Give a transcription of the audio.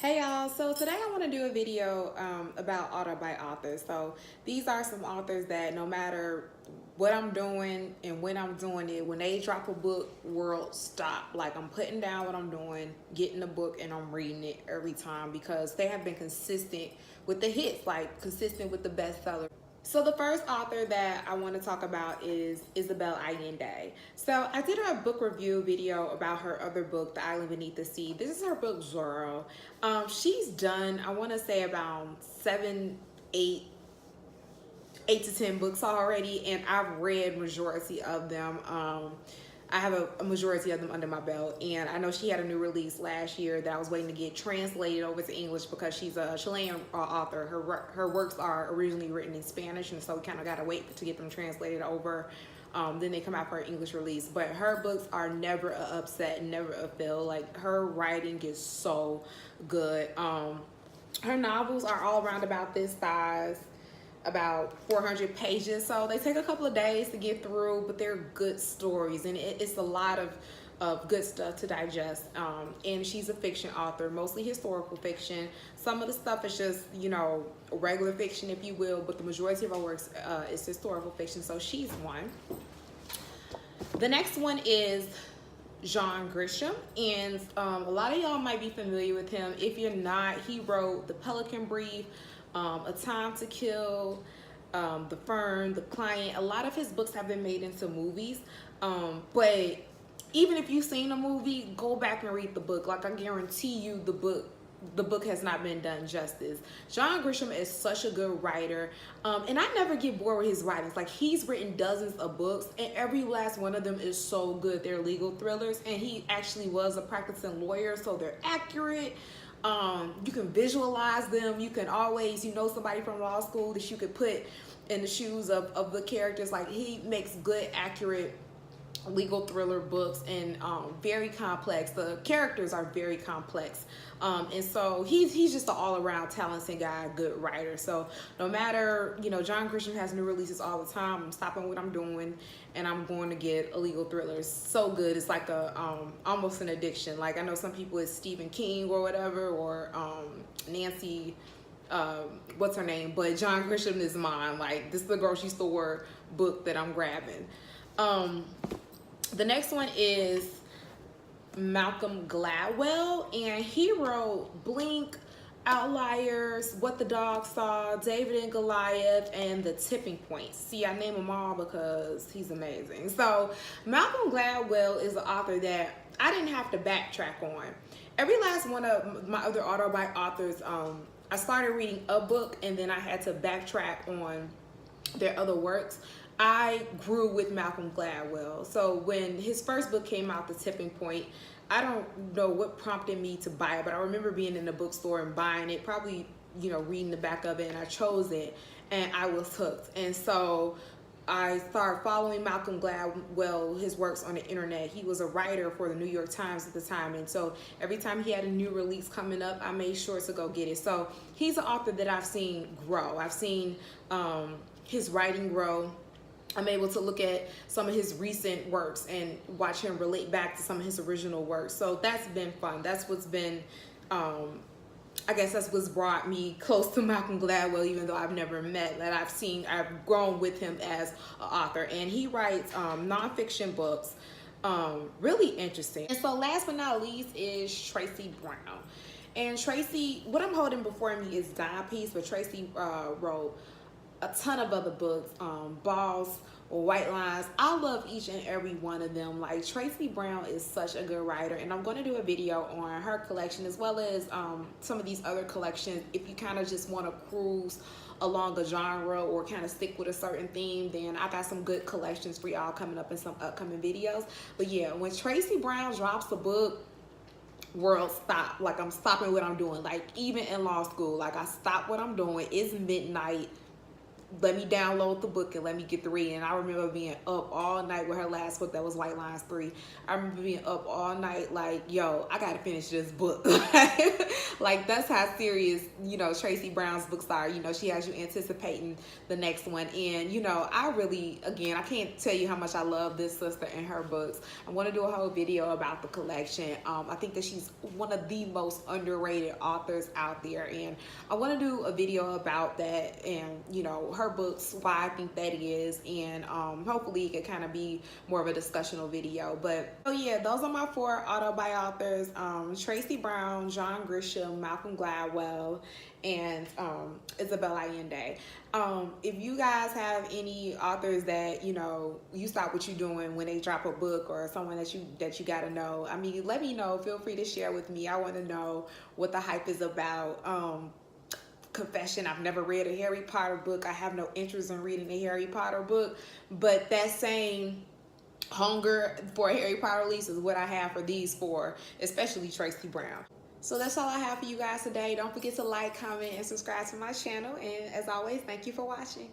Hey y'all, so today I want to do a video about author by authors. So these are some authors that no matter what I'm doing and when I'm doing it, when they drop a book, world stop. Like I'm putting down what I'm doing, getting the book and I'm reading it every time because they have been consistent with the hits, like consistent with the bestseller. So the first author that I want to talk about is Isabel Allende. So I did a book review video about her other book, The Island Beneath the Sea. This is her book, Zorro. She's done, I want to say about 7, 8 to 10 books already, and I've read majority of them. I have a majority of them under my belt, and I know she had a new release last year that I was waiting to get translated over to English because she's a Chilean author. Her works are originally written in Spanish, and so we kind of got to wait to get them translated over. Then they come out for an English release. But her books are never a upset, never a fail. Like her writing is so good. Her novels are all around about this size, about 400 pages, so they take a couple of days to get through, but they're good stories, and it's a lot of good stuff to digest. And she's a fiction author, mostly historical fiction. Some of the stuff is just, you know, regular fiction, if you will, but the majority of her works is historical fiction, so she's one. The next one is Grisham, and a lot of y'all might be familiar with him. If you're not, he wrote The Pelican Brief, A Time to Kill, The Fern, The Client. A lot of his books have been made into movies, but even if you've seen a movie, go back and read the book. Like I guarantee you the book has not been done justice. John Grisham is such a good writer, and I never get bored with his writings. Like he's written dozens of books, and every last one of them is so good. They're legal thrillers, and he actually was a practicing lawyer, so they're accurate. You can visualize them. You can always, you know, somebody from law school that you could put in the shoes of the characters. Like he makes good, accurate legal thriller books, and very complex. The characters are very complex, and so he's just an all-around talented guy, good writer. So no matter, you know, John Grisham has new releases all the time. I'm stopping what I'm doing and I'm going to get a legal thriller. It's so good. It's like a almost an addiction. Like I know some people, it's Stephen King or whatever, or Nancy what's her name, but John Grisham is mine. Like this is the grocery store book that I'm grabbing. The next one is Malcolm Gladwell, and he wrote Blink, Outliers, What the Dog Saw, David and Goliath, and The Tipping Point. See, I name them all because he's amazing. So Malcolm Gladwell is an author that I didn't have to backtrack on. Every last one of my other authors, I started reading a book and then I had to backtrack on their other works. I grew with Malcolm Gladwell. So when his first book came out, The Tipping Point, I don't know what prompted me to buy it, but I remember being in the bookstore and buying it, probably, you know, reading the back of it, and I chose it, and I was hooked. And so I started following Malcolm Gladwell, his works on the internet. He was a writer for the New York Times at the time, and so every time he had a new release coming up, I made sure to go get it. So he's an author that I've seen grow. I've seen his writing grow. I'm able to look at some of his recent works and watch him relate back to some of his original works. So that's been fun. That's what's been, I guess that's what's brought me close to Malcolm Gladwell, even though I've never met. That I've grown with him as an author. And he writes nonfiction books, really interesting. And so last but not least is Tracy Brown. And Tracy, what I'm holding before me is Dime Piece, but Tracy wrote a ton of other books, Boss or White Lines. I love each and every one of them. Like Tracy Brown is such a good writer, and I'm going to do a video on her collection as well as some of these other collections. If you kind of just want to cruise along a genre or kind of stick with a certain theme, then I got some good collections for y'all coming up in some upcoming videos. But yeah, when Tracy Brown drops a book, world stop. Like I'm stopping what I'm doing. Like even in law school, like I stop what I'm doing. It's midnight. let me download the book and let me get the reading. And I remember being up all night with her last book that was White Lines 3. I remember being up all night like, yo, I gotta finish this book. Like, that's how serious, you know, Tracy Brown's books are. You know, she has you anticipating the next one. And, you know, I really, again, I can't tell you how much I love this sister and her books. I want to do a whole video about the collection. I think that she's one of the most underrated authors out there, and I want to do a video about that, and, you know, her books, why I think that is, and hopefully it could kind of be more of a discussional video. But so yeah, those are my 4 auto-buy authors: Tracy Brown, John Grisham, Malcolm Gladwell, and Isabel Allende. If you guys have any authors that, you know, you stop what you're doing when they drop a book, or someone that you gotta know, I mean, let me know. Feel free to share with me. I want to know what the hype is about. Confession, I've never read a Harry Potter book. I have no interest in reading a Harry Potter book, but that same hunger for a Harry Potter release is what I have for these 4, especially Tracy Brown. So that's all I have for you guys today. Don't forget to like, comment, and subscribe to my channel. And as always, thank you for watching.